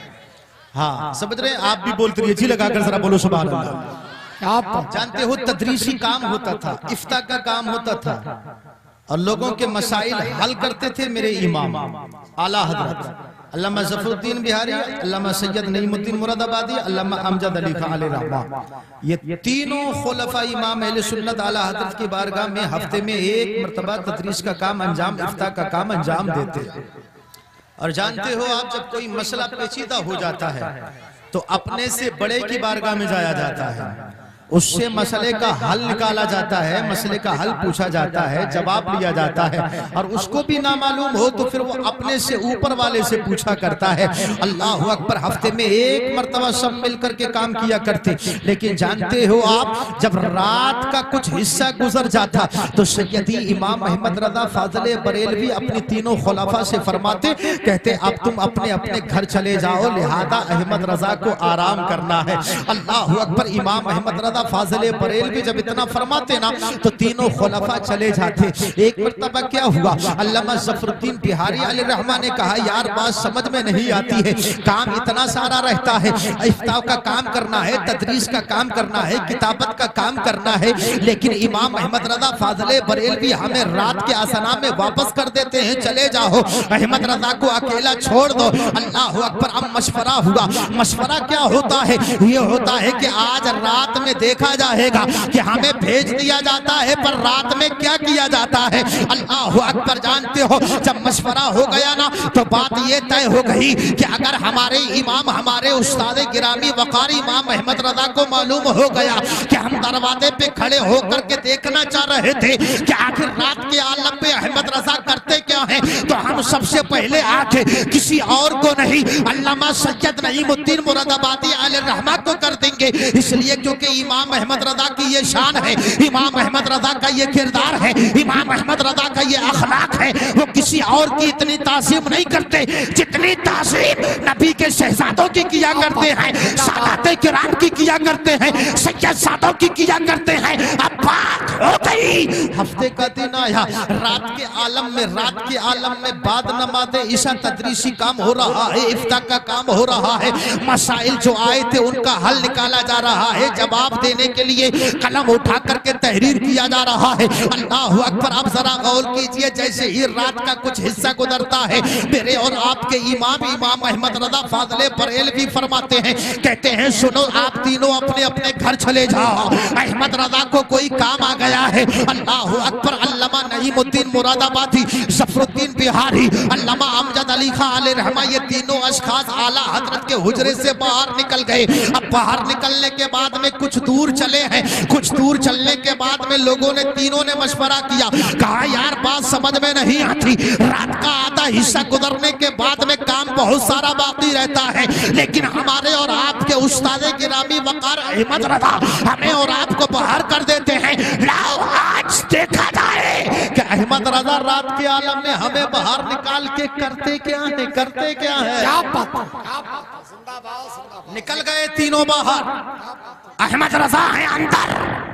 हाँ समझ रहे हैं, आप भी बोलते रहिए, जी लगाकर जरा बोलो सुभान अल्लाह। आप जानते हो तदरीसी काम होता था, इफ्ता का काम होता था और लोगों के मसाइल हल करते थे मेरे इमाम आला हजरत अल्लामा ज़फरुद्दीन बिहारी, अल्लामा सैयद नईमुद्दीन मुरादाबादी, अल्लामा अमजद अली खान अलैहि रहमा। ये तीनों खुलफा इमाम अहले सुन्नत आला हजरत की बारगाह में हफ्ते में एक मरतबा तदरीस का काम अंजाम, इफ्ता का काम अंजाम देते। और जानते हो आप, जब कोई मसला पेचीदा हो जाता है तो अपने से बड़े की बारगाह में जाया जाता है, उससे मसले का हल निकाला जाता है, मसले का हल पूछा जाता है, जवाब लिया जाता है। और उसको भी ना मालूम हो तो फिर वो अपने से ऊपर वाले से पूछा करता है। अल्लाह अकबर। हफ्ते में एक मर्तबा सब मिलकर के काम किया करते। लेकिन जानते हो आप, जब रात का कुछ हिस्सा गुजर जाता तो सैयदी इमाम अहमद रजा फाजले बरेलवी अपनी तीनों खुलाफा से फरमाते, कहते अब तुम अपने अपने घर चले जाओ, लिहाजा अहमद रजा को आराम करना है। अल्लाह अकबर। इमाम अहमद रजा फाजले बरेलवी जब इतना फरमाते ना तो तीनों खुलफा चले जाते। एक मर्तबा क्या हुआ, अल्लामा ज़फरुद्दीन बिहारी अलैहि रहमा ने कहा, यार बात समझ में नहीं आती है, काम इतना सारा रहता है, इफ्ता का काम करना है, तदरीस का काम करना है, किताबत का काम करना है, लेकिन इमाम अहमद रजा फाजले बरेलवी हमें रात के आसना में वापस कर देते हैं, चले जाओ, अहमद रजा को अकेला छोड़ दो। अल्लाह अकबर। अब मशवरा हुआ। मशवरा क्या होता है, ये होता है कि आज रात में देखा जाएगा कि हमें भेज दिया जाता है, पर रात में क्या किया जाता है। अल्लाह अकबर। जानते हो, जब मशवरा हो गया ना तो बात ये तय हो गई कि अगर हमारे इमाम, हमारे उस्ताद गिरामी वकार इमाम अहमद रजा को मालूम हो गया कि हम दरवाजे पे खड़े होकर के देखना चाह रहे थे कि आखिर रात के आलम पे अहमद रजा करते क्या है, तो हम सबसे पहले आके किसी और को नहीं, अल्लामा सैयद नईमुद्दीन मुरादाबादी अलैहि रहमा को कर देंगे। इसलिए क्योंकि इमाम अहमद रजा की ये शान है, इमाम अहमद रजा का ये किरदार है, इमाम अहमद रजा का ये अखलाक है, वो किसी और की इतनी तासीम नहीं करते जितनी तासीम नबी के शहजादों की किया करते हैं, सादाते किराम की किया करते हैं, सैयद सादों की किया करते हैं। अब बात हो गई, हफ्ते का दिन आया, रात के आलम में बाद नमाज़े इशा तदरीसी काम हो रहा है, इफ्ता का काम हो रहा है, मसाइल जो आए थे उनका हल निकाला जा रहा है, जवाब देने के लिए कलम उठा करके तहरीर किया जा रहा है। अल्लाह अकबर। अब जरा गौर कीजिए, जैसे ही रात का कुछ हिस्सा गुजरता है, मेरे और आपके इमाम अहमद रजा फाजले बरेलवी फरमाते हैं, कहते हैं सुनो आप तीनों अपने अपने घर चले जाओ, अहमद रजा को कोई काम आ गया है। अल्लाह अकबर। अल्लामा नईमुद्दीन मुरादाबादी, ज़फरुद्दीन बिहारी, अल्लामा अमजद अली खान अलैहि रहमा, ये तीनों अशखास आला हजरत के हुजरे से बाहर निकल गए। अब बाहर निकलने के बाद में कुछ दूर चले हैं, कुछ दूर चलने के बाद में लोगों ने, तीनों ने मशवरा किया, कहा यार बात समझ में नहीं आती, रात का आधा हिस्सा गुजरने के बाद में काम बहुत सारा बाकी रहता है, लेकिन हमारे और आपके उस्ताद गिरामी वकार अहमद रजा हमें और आपको बाहर कर देते हैं, लाओ आज देखा जाए कि अहमद रजा रात के आलम में हमें बाहर निकाल के करते क्या है, करते क्या है। निकल गए तीनों बाहर, अहमद रजा है अंदर।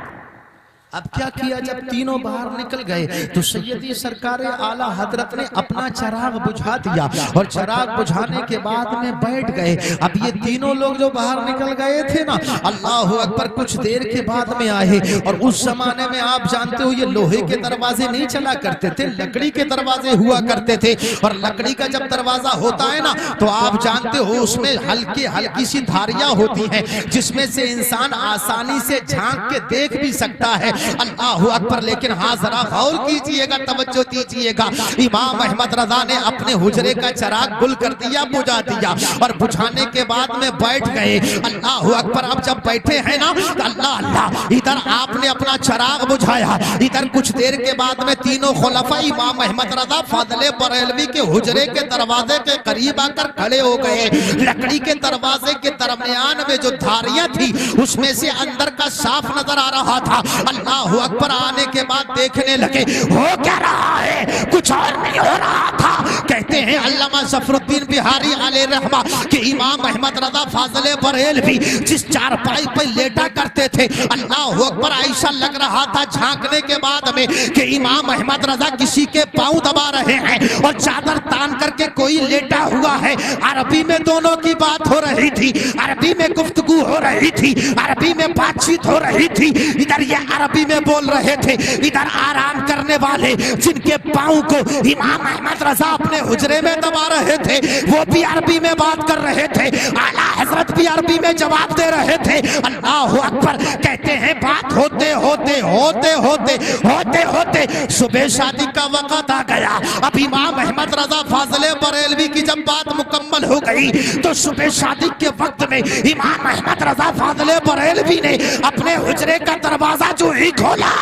अब क्या किया, जब तीनों बाहर निकल गए तो सैयदी सरकार आला हजरत ने अपना चराग बुझा दिया और चराग बुझाने के बाद में बैठ गए। अब ये तीनों लोग जो बाहर निकल गए थे ना, अल्लाह अकबर, कुछ देर के बाद में आए। और उस जमाने में आप जानते हो ये लोहे के दरवाजे नहीं चला करते थे, लकड़ी के दरवाजे हुआ करते थे। और लकड़ी का जब दरवाजा होता है ना तो आप जानते हो उसमें हल्की सी धारियां होती हैं जिसमें से इंसान आसानी से झांक के देख भी सकता है। अल्लाह अकबर। लेकिन हाँ जरा गौर कीजिएगा, तवज्जो दीजिएगा, इमाम अहमद रजा ने अपने हुजरे का चराग गुल कर दिया, बुझा दिया और बुझाने के बाद में बैठ गए। अल्लाह अकबर। अब जब बैठे हैं ना तो अल्लाह अल्लाह, इधर आपने अपना चराग बुझाया, इधर कुछ देर के बाद में तीनों खुलफा इमाम अहमद रजा फाजले बरेलवी के हुजरे के दरवाजे के करीब आकर खड़े हो गए। लकड़ी के दरवाजे के दरमियान में जो धारियां थी उसमें से अंदर का साफ नजर आ रहा था। अल्लाह अकबर। आने के बाद देखने लगे हो क्या रहा है, कुछ और नहीं हो रहा था। कहते कहते हैं अल्लामा ज़फरुद्दीन बिहारी अलैहि रहमा कि इमाम अहमद रज़ा फाज़िले बरेलवी जिस चारपाई पर लेटा करते थे, अल्लाह अकबर, ऐसा लग रहा था झांकने के बाद में कि इमाम अहमद रज़ा किसी के पांव दबा रहे हैं और चादर तान करके कोई लेटा हुआ है। अरबी में दोनों की बात हो रही थी, अरबी में गुफ्तगू हो रही थी, अरबी में बातचीत हो रही थी। इधर ये अरबी में बोल रहे थे, इधर आराम करने वाले जिनके पांव को इमाम अहमद रज़ा अपने हुजरे में दबा रहे थे वो भी अरबी में बात कर रहे थे, आला हजरत भी अरबी में जवाब दे रहे थे। अल्लाह अकबर। कहते हैं बात होते होते होते होते होते होते सुबह शादी का वक़्त आ गया। अब इमाम अहमद रज़ा फाज़िले बरेलवी की जब बात मुकम्मल हो गई तो सुबह शादी के वक्त में इमाम अहमद रज़ा फाज़िले बरेलवी ने अपने हुजरे का दरवाजा जो ही खोला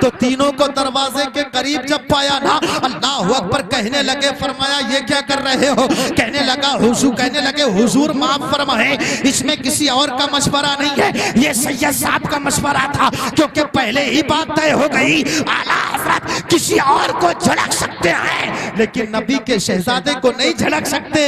तो तीनों को दरवाजे के करीब जब पाया ना, अल्लाह अकबर, कहने लगे, फरमाया ये क्या कर रहे हो? कहने लगे हुजूर माफ फरमाए, इसमें किसी और का मशवरा नहीं है, ये सैयद साहब का मशवरा था, क्योंकि पहले ही बात तय हो गई। आला हज़रत किसी और को झड़क सकते हैं लेकिन नबी के शहजादे को नहीं झड़क सकते।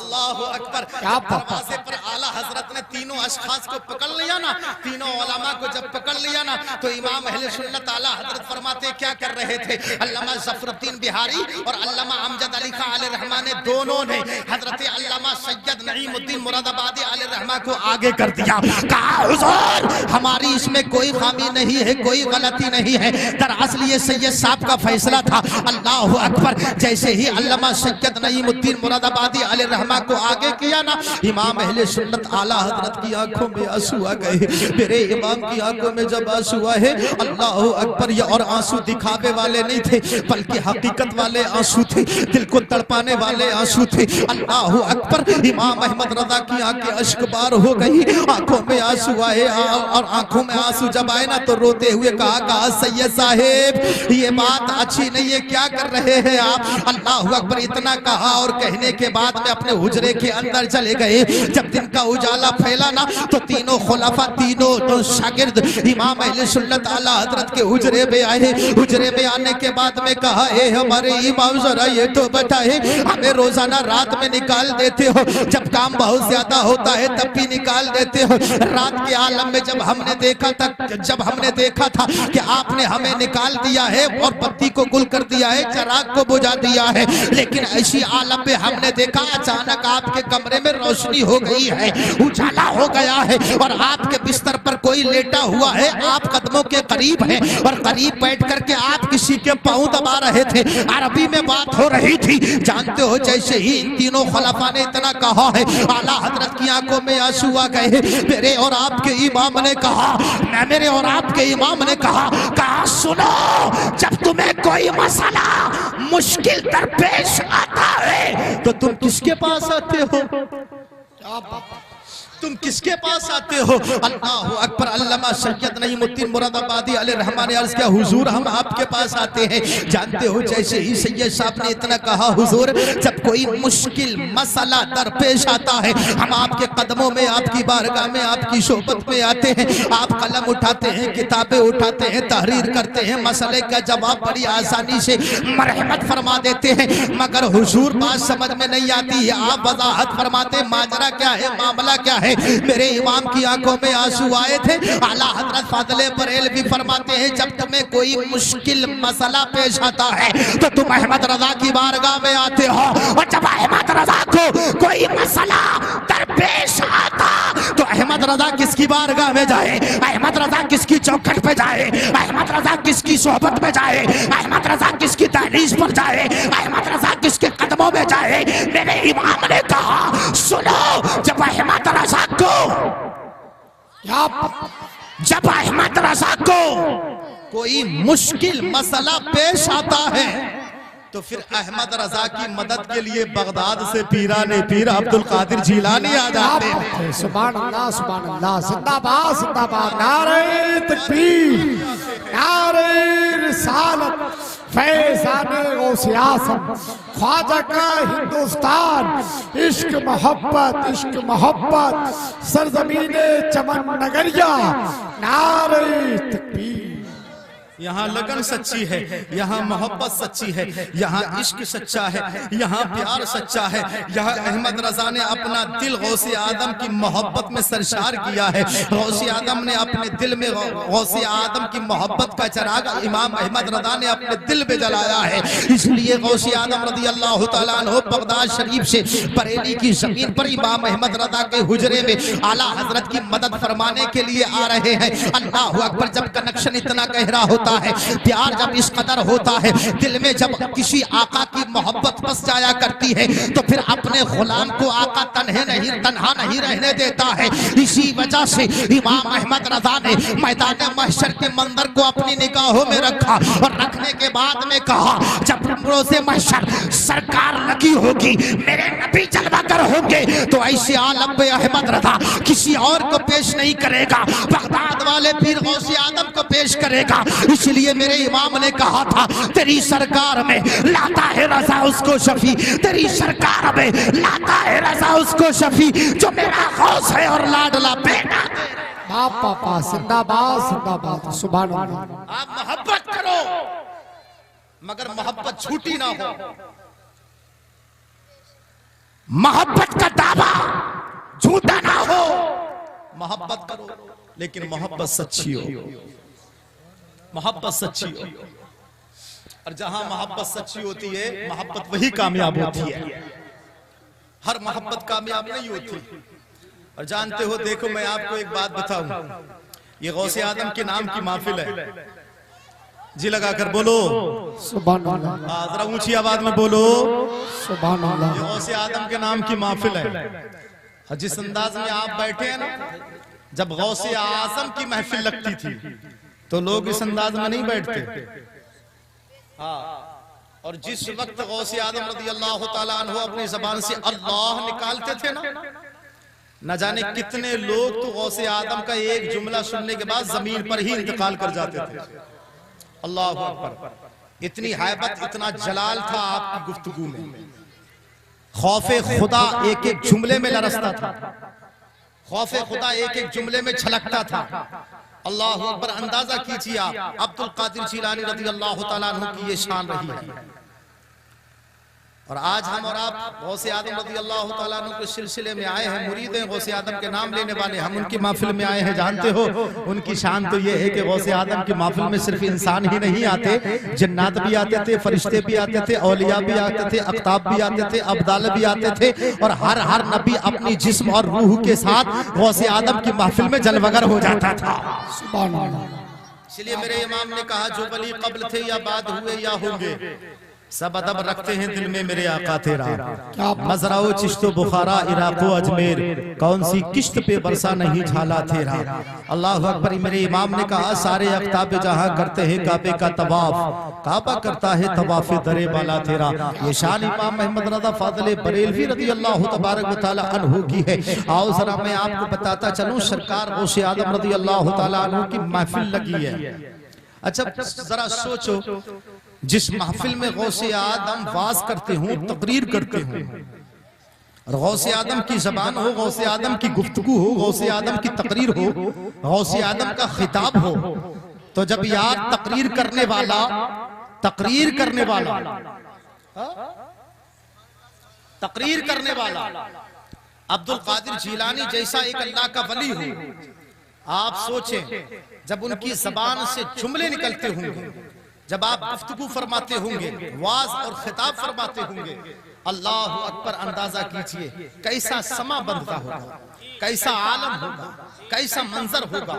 अल्लाहु अकबर। दरवाजे पर आला हजरत ने तीनों अशखास को पकड़ लिया ना, तीनों उलमा को जब पकड़ लिया ना तो इमाम अहले सुन्नत आला हजरत फरमाते क्या कर रहे थे? अल्लामा ज़फरुद्दीन बिहारी और अल्लामा अमजद अली खां अलैहि रहमा ने दोनों ने हजरत अल्लामा सैयद नईमुद्दीन मुरादाबादी अलैहि रहमा को आगे कर दिया। कहा हुजूर हमारी इसमें कोई खामी नहीं है, कोई गलती नहीं है, दरअसल ये सैयद साहब का फैसला था। अल्लाहु अकबर। जैसे ही अल्लामा सैयद नईमुद्दीन मुरादाबादी अलैहि रहमा को आगे किया ना, इमाम अहले सुन्नत आला हजरत की आंखों में आंसू आ गए। मेरे इमाम की आंखों में जब आंसू आए, अल्लाह अकबर, ये और आंसू दिखावे वाले नहीं थे बल्कि हकीकत वाले आंसू थे, दिल को तड़पाने वाले आंसू थे। अल्लाह अकबर। इमाम अहमद रज़ा की आंखें अश्कबार हो गई, आंखों में आंसू आए और आंखों में आंसू जब आए ना तो रोते हुए कहा सैयद साहेब ये बात अच्छी नहीं है, क्या कर रहे हैं आप? अल्लाह अकबर। इतना कहा और कहने के बाद में अपने हुजरे के अंदर चले गए। जब दिन का उजाला फैला ना तो तीनों खुलाफा, तीनों तो शागिर्द इमाम अहले सुन्नत आला हजरत के हुजरे में आए। हुजरे में आने के बाद में कहा, ए हमारे इमाम जरा ये तो बताए, हमें रोजाना रात में निकाल देते हो, जब काम बहुत ज्यादा होता है तब भी निकाल देते हो। रात के आलम में जब हमने देखा था कि आपने हमें निकाल दिया है और बत्ती को गुल कर दिया है, चराग को बुझा दिया है, लेकिन ऐसी आलम में हमने देखा अचानक आपके कमरे में रोशनी हो गई है, उजाला हो गया है और आपके बिस्तर पर कोई लेटा हुआ है, आप कदमों के करीब हैं और करीब बैठ करके आप किसी के पांव दबा रहे थे। अरबी में बात हो रही थी। जानते हो जैसे ही इन तीनों खलीफा ने इतना कहा है, आला हजरत की आंखों में आंसू आ गए। मेरे और आपके इमाम ने कहा सुनो, जब तुम्हें कोई मसला मुश्किल दरपेश आता है तो तुम किसके पास आते हो? तुम किसके पास आते हो? अल्लाह अकबर। अल्लामा सैयद नईमुद्दीन मुरादाबादी अलैहि रहमा ने अर्ज किया, हुजूर हम आपके पास आते हैं। जानते हो जैसे ही सैयद साहब ने इतना कहा, हुजूर जब कोई मुश्किल मसला दरपेश आता है हम आपके कदमों में, आपकी बारगाह में, आपकी सोबत में आते हैं, आप कलम उठाते हैं, किताबें उठाते हैं, तहरीर करते हैं, मसले का जवाब बड़ी आसानी से मरहमत फरमा देते हैं। मगर हुजूर बात समझ में नहीं आती है, आप वजाहत फरमाते माजरा क्या है, मामला क्या है। मेरे इमाम की आंखों में आंसू आए थे। आला हजरत फाज़िले बरेलवी फरमाते हैं, जब तुम्हें कोई मुश्किल मसला पेश आता है तो तुम अहमद रजा की बारगाह में आते हो, और जब अहमद रजा को कोई मसला दरपेश आता तो अहमद रजा किसकी बारगाह में जाए? अहमद रजा किसकी चौखट पे जाए? अहमद रजा किसकी सोहबत में जाए? अहमद रजा किसकी दहलीज पर जाए? अहमद रजा किसके कदमों में जाए? मेरे इमाम ने कहा सुनो, जब अहमद रजा को कोई मुश्किल मसला पेश आता है तो फिर अहमद रजा की मदद के लिए बगदाद से पीराने पीर अब्दुल कादिर जिलानी आ जाते हैं। सुभान अल्लाह, सुभान अल्लाह, जिंदाबाद जिंदाबाद, नारे तकबीर, नारे रिसालत, फैज़ाने गौसे आज़म, ख्वाजा का हिंदुस्तान, इश्क मोहब्बत, सरजमीने चमन नगरिया, नारे तकबीर। यहाँ लगन सच्ची है, यहाँ मोहब्बत सच्ची है, यहाँ इश्क सच्चा है, यहाँ प्यार सच्चा है। यहाँ अहमद रजा ने अपना दिल गौसे आदम की मोहब्बत में सरशार किया है। गौसे आदम ने अपने दिल में गौसे आदम की मोहब्बत का चिराग इमाम अहमद रजा ने अपने दिल में जलाया है। इसलिए गौसे आदम रज़ी अल्लाह तआला अन्हु बगदाद शरीफ से बरेली की जमीन पर इमाम अहमद रजा के हुजरे में आला हजरत की मदद फरमाने के लिए आ रहे हैं। अल्लाह अकबर। जब कनेक्शन इतना गहरा होता है, प्यार जब इस कदर होता है, दिल में जब किसी आका की मोहब्बत बस जाया करती है, तो फिर अपने गुलाम को आका तन्हा नहीं रहने देता है। इसी वजह से इमाम अहमद रजा ने मैदान महशर के मंजर को अपनी निगाहों में रखा और रखने के बाद में कहा, जब रोज़े महशर सरकार लगी होगी, मेरे नबी जलवागर होंगे, तो ऐसे आलम में अहमद रजा किसी और को पेश नहीं करेगा, बगदाद वाले पीर गौसे आदम को पेश करेगा। इसलिए मेरे इमाम ने कहा था, तेरी सरकार में लाता है रजा उसको शफी, तेरी सरकार में लाता है रजा उसको शफी जो मेरा गौस है और लाडला बेटा। बाप पापा जिंदाबाद जिंदाबाद। सुभान अल्लाह। आप मोहब्बत करो मगर मोहब्बत झूठी ना हो। मोहब्बत का दावा झूठा ना हो। मोहब्बत करो लेकिन मोहब्बत सच्ची हो। मोहब्बत सच्ची हो। और जहां मोहब्बत सच्ची होती है, मोहब्बत वही कामयाब होती है। हर मोहब्बत कामयाब नहीं होती। और जानते हो, देखो मैं आपको एक बात बताऊं, ये गौसे आदम के नाम की महफिल है। जी लगाकर बोलो सुभान अल्लाह। जरा ऊंची आवाज में बोलो सुभान अल्लाह। ये गौसे आदम के नाम की महफिल है। जिस अंदाज में आप बैठे हैं ना, जब गौसे आजम की महफिल लगती थी तो लोग इस अंदाज में नहीं बैठते। हाँ, और जिस वक्त गौसे आदम रज़ी अल्लाह तआला अन्हु अपनी जबान से अल्लाह निकालते थे ना, न जाने कितने लोग तो गौसे आदम का एक जुमला सुनने के बाद जमीन पर ही इंतकाल कर जाते थे। अल्लाह अकबर। इतनी हैबत, इतना जलाल था आपकी गुफ्तगू में। खौफे खुदा एक एक जुमले में लरसता था। खौफे खुदा एक एक जुमले में छलकता था। अल्लाह अकबर। अंदाजा कीजिए आप, अब्दुल कादिर जिलानी रज़ी अल्लाह तआला अन्हु की ये शान रही है। और आज हम और आप गौसे आदम रज़ी अल्लाह तआला अन्हु के सिलसिले में आए हैं, मुरीद हैं गौसे आदम के नाम लेने वाले, हम उनकी महफिल में आए हैं। जानते हो उनकी शान तो ये है कि गौसे आदम की महफिल में सिर्फ इंसान ही नहीं आते, जन्नात भी आते थे, फरिश्ते भी आते थे, औलिया भी आते थे, अख्ताब भी आते थे, अब्दाल भी आते थे। और हर नबी अपनी जिस्म और रूह के साथ गौसे आदम की महफिल में जलवगर हो जाता था। सुभान अल्लाह। इसलिए मेरे इमाम ने कहा, जो वली कब्ल थे या बाद हुए या होंगे, सब अदब रखते हैं दिल में मेरे आका तेरा। मजराओ चिश्तो बुखारा इराको अजमेर, कौन सी किश्त पे बरसा नहीं झाला तेरा। अल्लाह अकबर। मेरे इमाम ने कहा, सारे अख्ताब जहां करते हैं काबे का तवाफ, काबा करता है तवाफ दरे वाला तेरा। ये शान इमाम अहमद रजा फाज़िल बरेलवी रज़ी अल्लाह तबारक व तआला अन्हु की है। आओ जरा मैं आपको बताता चलूं, सरकार गौसे आदम रज़ी अल्लाह तआला अन्हु की महफिल लगी है। अच्छा जरा सोचो, जिस महफिल में गौसे आदम वाज करते हों, तकरीर करते हों, और गौसे आदम की जबान हो, गौसे आदम की गुफ्तगू हो, गौसे आदम की तकरीर हो, गौसे आदम का खिताब हो, तो जब यार तकरीर करने वाला तकरीर करने वाला अब्दुल कादिर जिलानी जैसा एक अल्लाह का वली हो, आप सोचें जब उनकी जबान से जुमले निकलते होंगे, जब आप गुफ्तगू फरमाते होंगे, वाज और खिताब फरमाते होंगे, अल्लाह अकबर। अंदाजा कीजिए कैसा समा बनता होगा, कैसा आलम होगा, कैसा मंजर होगा।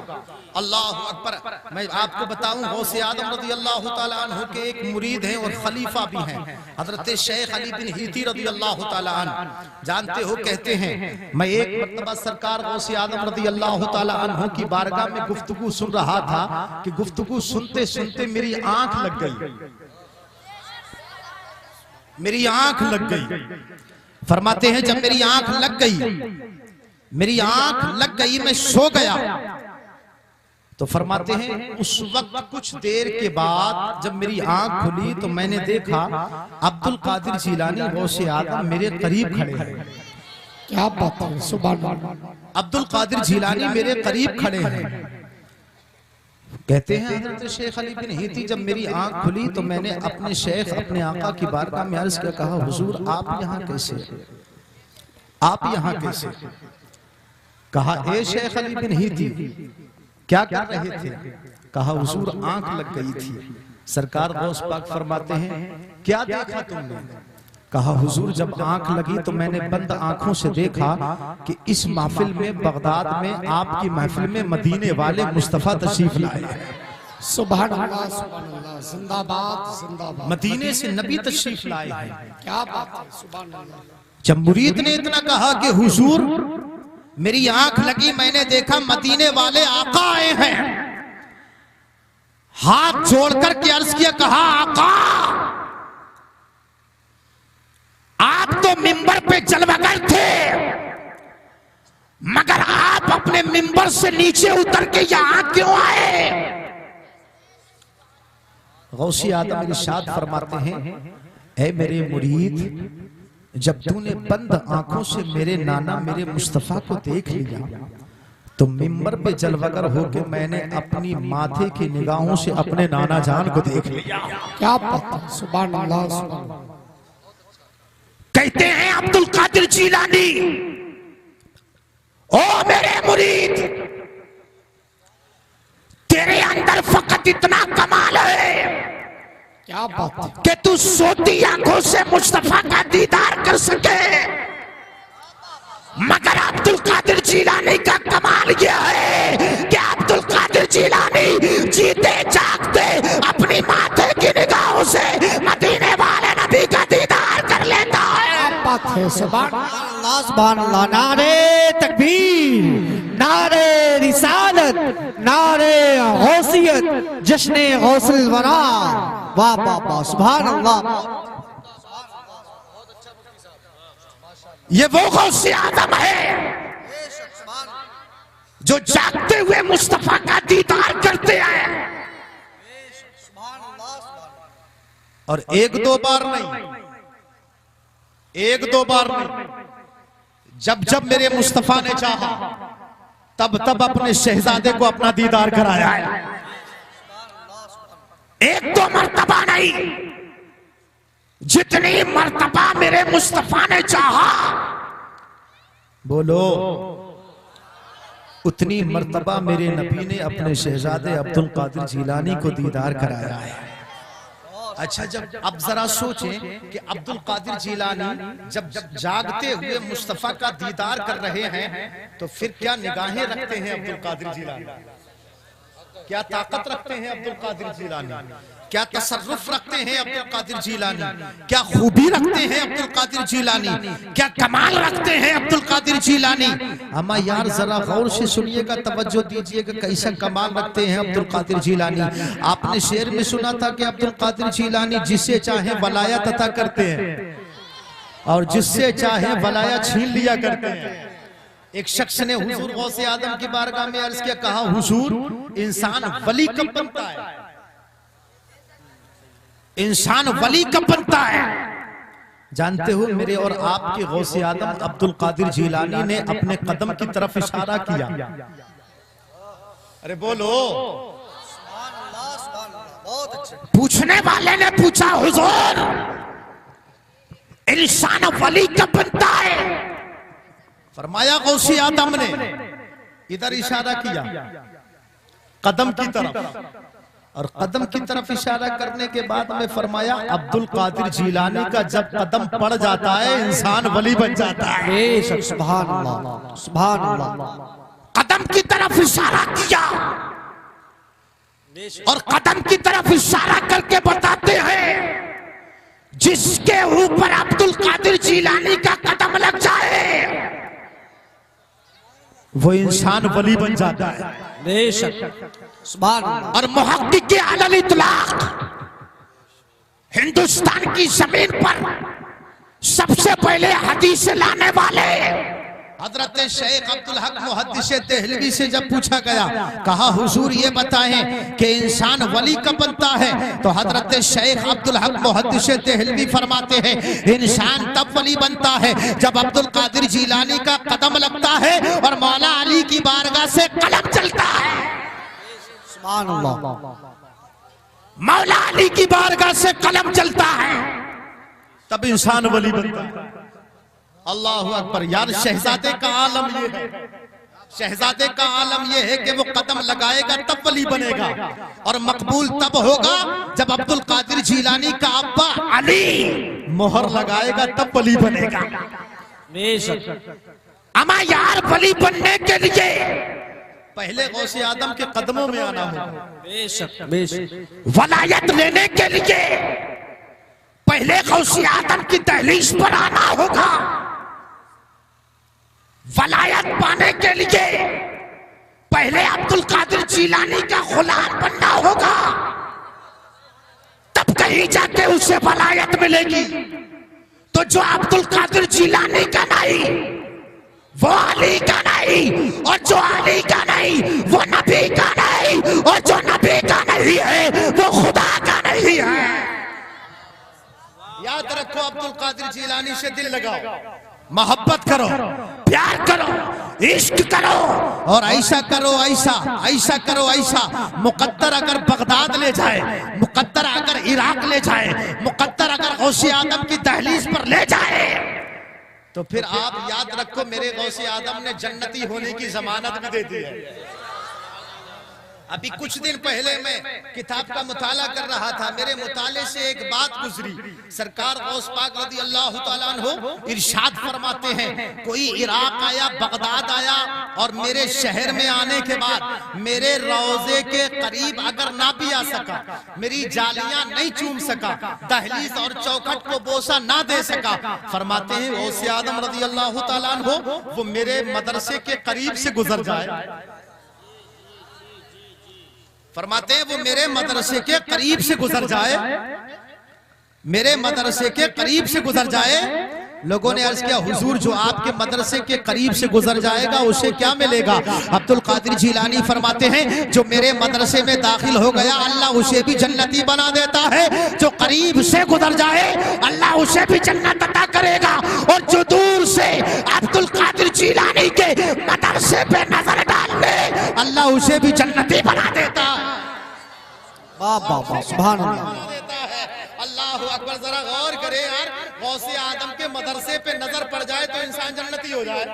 अल्लाह अकबर। मैं आपको बताऊं, गौसे आदम रज़ी अल्लाह तआला अन्हु के एक मुरीद हैं और खलीफा भी हैं, हजरत शेख अली बिन हीती रज़ी अल्लाह तआला अन्हु। जानते हो, कहते हैं मैं एक मर्तबा सरकार गौसे आदम रज़ी अल्लाह तआला अन्हु की बारगाह में गुफ्तगू सुन रहा था कि गुफ्तगू सुनते सुनते मेरी आंख लग गई, मेरी आंख लग गई। फरमाते हैं जब मेरी आंख लग गई, मैं सो गया। तो फरमाते हैं उस वक्त कुछ देर के बाद जब मेरी आंख खुली तो मैंने देखा अब्दुल कादिर जिलानी गौसे आदम मेरे करीब खड़े हैं। क्या बात है, सुभान अल्लाह। अब्दुल कादिर जिलानी मेरे करीब खड़े हैं। कहते हैं हजरत शेख अली बिन हीती, जब मेरी आंख खुली तो मैंने अपने शेख अपने आका की बारगाह में अर्ज किया, कहा हुजूर आप यहाँ कैसे, आप यहाँ कैसे? कहा ए शेख अली बिन हीती क्या कर रहे थे? कहा हुजूर आंख लग गई थी। सरकार गौस पाक फरमाते हैं क्या देखा तुमने? कहा हुजूर जब आंख लगी तो मैंने बंद आंखों से देखा कि इस महफिल में, बगदाद में, आपकी महफिल में मदीने वाले मुस्तफा तशरीफ लाए हैं। सुभान अल्लाह, सुभान अल्लाह, जिंदाबाद जिंदाबाद। मदीने से नबी तशरीफ लाए हैं। क्या बात है, सुभान अल्लाह। जब मुरीद ने इतना कहा कि हुजूर मेरी आंख लगी, मैंने देखा मदीने वाले आका आए हैं, हाथ जोड़कर के अर्ज किया, कहा आका आप तो मिंबर पे जलवागर थे, मगर आप अपने मिंबर से नीचे उतर के यहां क्यों आए? गौसी आदम इरशाद फरमाते हैं, ऐ मेरे मुरीद, जब तूने बंद आंखों से मेरे नाना मेरे मुस्तफा को देख लिया तो मिंबर पे जलवागर होकर मैंने अपनी माथे की निगाहों से अपने नाना जान को देख लिया। क्या बात है, सुभान अल्लाह, सुभान अल्लाह। कहते हैं अब्दुल कादिर जीलानी, ओ मेरे मुरीद, तेरे अंदर फकत इतना कमाल है क्या बात है कि तू सोती आंखों से मुस्तफा का दीदार कर सके, मगर अब्दुल कादिर जीलानी का कमाल यह है कि अब्दुल कादिर जीलानी जीते जागते अपनी माथे की निगाहों से मदीने वाले नबी का दीदार कर लेता है। क्या बात है, सुभान अल्लाह, सुभान अल्लाह। नारे तकबीर, नारे रिसालत, नारे गौसियत, जश्ने गौसुल वरा। वाह वाह वाह, सुभान अल्लाह। ये वो गौसे आदम है जो जागते हुए मुस्तफा का दीदार करते हैं, और एक दो बार नहीं, एक दो बार नहीं, जब जब मेरे मुस्तफा ने चाहा तब तब अपने शहजादे को अपना दीदार कराया है। एक दो मर्तबा नहीं, जितनी मर्तबा मेरे मुस्तफा ने चाहा, बोलो, उतनी मर्तबा मेरे नबी ने अपने शहजादे अब्दुल कादिर जीलानी को दीदार कराया है। अच्छा, जब अब जरा सोचें कि अब्दुल कादिर जीलानी जब जब जागते हुए मुस्तफा का दीदार कर रहे हैं तो फिर क्या निगाहें रखते हैं अब्दुल कादिर जीलानी, क्या ताकत रखते हैं अब्दुल कादिर जीलानी, क्या तसर्रुफ रखते हैं अब्दुल कादिर जीलानी, क्या खूबी रखते हैं अब्दुल कादिर जीलानी, क्या कमाल रखते हैं अब्दुल कादिर जीलानी। अम्मा यार जरा गौर से सुनिएगा, तवज्जो दीजिएगा, कैसा कमाल रखते हैं अब्दुल कादिर जीलानी। आपने शेर में सुना था कि अब्दुल कादिर जीलानी जिससे चाहे वलायत अता करते हैं और जिससे चाहे वलायत छीन लिया करते हैं। एक शख्स ने हुजूर गौसे आदम की बारगाह में अर्ज किया, कहा हुजूर इंसान वली कब बनता है? इंसान वली कब बनता है? जानते हो, मेरे और आपके गौसे आदम अब्दुल कादिर जीलानी ने अपने कदम की तरफ इशारा किया। अरे बोलो, पूछने वाले ने पूछा हुजूर इंसान वली कब बनता है? फरमाया गौसे आदम ने इधर इशारा किया कदम की तरफ, और कदम की तरफ इशारा करने के बाद में फरमाया अब्दुल कादिर जीलानी का जब कदम पड़ जाता है इंसान वली बन जाता है। बेशक, सुभान अल्लाह, सुभान अल्लाह। कदम की तरफ इशारा किया और कदम की तरफ इशारा करके बताते हैं जिसके ऊपर अब्दुल कादिर जीलानी का कदम लग जाए वो इंसान वली बन जाता है। बेशक, सुभान अल्लाह। और मुहक्किक अलल इतलाक हिंदुस्तान की जमीन पर सबसे पहले हदीस लाने वाले हजरत शेख अब्दुल हक मुहद्दिस देहलवी से जब पूछा गया, कहा हुजूर ये बताएं कि इंसान वली कब बनता है, तो हजरत शेख अब्दुल हक मुहद्दिस देहलवी फरमाते हैं इंसान तब वली बनता है जब अब्दुल कादिर जीलानी का कदम लगता है और मौला अली की बारगाह से कलम चलता है। सुभान अल्लाह। मौला अली की बारगाह से कलम चलता है तब इंसान वली बनता है। अल्लाह अकबर। यार शहजादे का आलम ये है, शहजादे का आलम ये है कि वो कदम लगाएगा तब वली बनेगा, और मकबूल तब होगा जब अब्दुल कादिर जीलानी का अब्बा अली मोहर लगाएगा तब वली बनेगा। अमा यार वली बनने के लिए पहले गौसे आदम के कदमों में आना होगा। बेशक बेशक। वलायत लेने के लिए पहले गौसे आदम की दहलीज पर आना होगा। वलायत पाने के लिए पहले अब्दुल कादिर जीलानी का गुलाम बनना होगा, तब कहीं जाके उसे वलायत मिलेगी। तो जो अब्दुल कादिर जीलानी का नहीं वो अली का नहीं, और जो अली का नहीं वो नबी का नहीं, और जो नबी का नहीं है वो खुदा का नहीं है। याद रखो, अब्दुल कादिर जीलानी से दिल लगाओ, मोहब्बत करो, प्यार करो, इश्क करो, और ऐसा करो, ऐसा ऐसा करो, ऐसा। मुकद्दर अगर बगदाद ले जाए, मुकद्दर अगर इराक ले जाए, मुकद्दर अगर गौसे आदम की दहलीज पर ले जाए, तो फिर आप याद रखो मेरे गौसे आदम ने जन्नती होने की जमानत भी दे दी है। अभी कुछ दिन पहले मैं किताब का मुताला कर रहा था, मेरे मुताले से एक बात गुजरी। सरकार गौस पाक रज़ी अल्लाह तआला अन्हु इरशाद फरमाते हैं, कोई इराक आया, बगदाद आया, और मेरे शहर में आने के बाद मेरे रोजे के करीब अगर ना भी आ सका, मेरी जालियां नहीं चूम सका, दहलीज और चौखट को बोसा ना दे सका, फरमाते हैं गौसे आदम रज़ी अल्लाह तआला अन्हु वो मेरे मदरसे के करीब से गुजर जाए। फरमाते हैं वो मेरे मदरसे के करीब से गुजर जाए, मेरे मदरसे के करीब से गुजर जाए। लोगों ने अर्ज किया, हुजूर जो आपके मदरसे के करीब से गुजर जाएगा उसे क्या मिलेगा? अब्दुल कादिर जीलानी फरमाते हैं जो मेरे मदरसे में दाखिल हो गया अल्लाह उसे भी जन्नती बना देता है, जो करीब से गुजर जाए अल्लाह उसे भी जन्नत अता करेगा, और जो दूर से अब्दुल कादिर जीलानी के मदरसे पे नजर डाल ले अल्लाह उसे भी जन्नती बना देता है। सुभान अल्लाह। अल्लाहु अकबर। जरा गौर करे यार, गौसे आदम के मदरसे पे नजर पड़ जाए तो इंसान जन्नती हो जाए,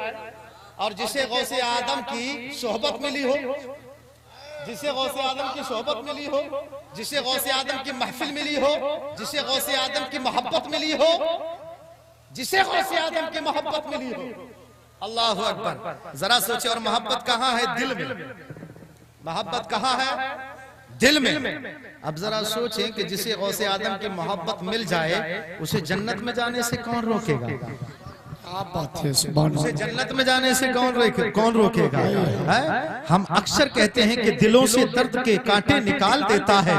और जिसे गौसे आदम की सोहबत मिली हो, जिसे गौसे आदम की सोहबत मिली हो, जिसे गौसे आदम की महफिल मिली हो, जिसे गौसे आदम की मोहब्बत मिली हो, जिसे गौसे आदम की मोहब्बत मिली हो। अल्लाहु अकबर। जरा सोचे, और मोहब्बत कहाँ है? दिल में। मोहब्बत कहाँ है? दिल में। अब जरा सोचें कि जिसे गौसे आदम की मोहब्बत मिल जाए उसे जन्नत में जाने से कौन रोकेगा? आप बात है, सुभान उसे जन्नत में जाने से कौन रोकेगा? है? हम अक्सर कहते हैं कि दिलों से दर्द के कांटे निकाल देता है,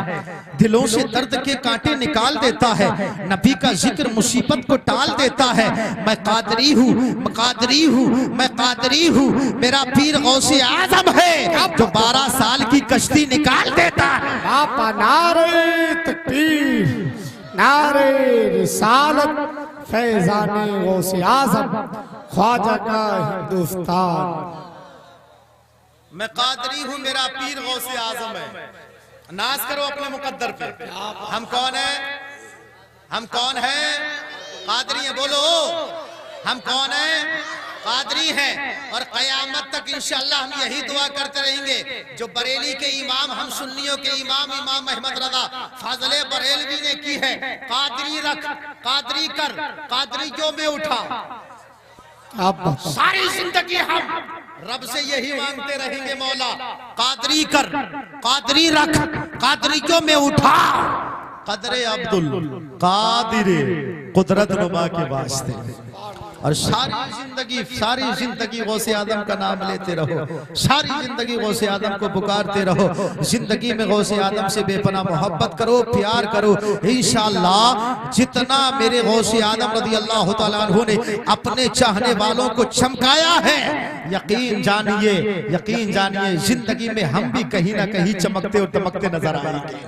दिलों से दर्द के कांटे निकाल देता है, नबी का जिक्र मुसीबत को टाल देता है। मैं कादरी हूँ, मैं कादरी हूँ, मैं कादरी हूँ, मेरा पीर गौसे आजम है जो 12 साल की कश्ती निकाल देता है। बापा नारे तकबीर, नारे रिसालत, फैज़ाने गौसे आज़म, ख्वाजा का हिंदुस्तान। मैं कादरी हूँ, मेरा पीर गौसे आजम है। नाज करो अपने मुकद्दर पे। हम कौन है? हम कौन है? कादरी है। बोलो, हम कौन है? कादरी हैं, और कयामत तक इंशाअल्लाह हम यही दुआ करते रहेंगे। जो बरेली के इमाम, हम सुन्नियों के इमाम अहमद रजा फाजले बरेलवी ने की है, कादरी रख, कादरी कर, कादरियों में उठा। सारी जिंदगी हम रब से यही मांगते रहेंगे, मौला कादरी कर, कादरी रख, कादरियों में उठा। कदरे अब्दुल कादिर कुदरत नुमा के वास्ते। और सारी जिंदगी गौसे आदम का नाम लेते रहो, सारी जिंदगी गौसे आदम को पुकारते रहो। जिंदगी में गौसे आदम से बेपनाह मोहब्बत करो, प्यार करो। इंशाअल्लाह जितना मेरे गौसे आदम रज़ी अल्लाह तआला अन्हु ने अपने चाहने वालों को चमकाया है, यकीन जानिए जिंदगी में हम भी कहीं ना कहीं चमकते और दमकते नजर आएंगे।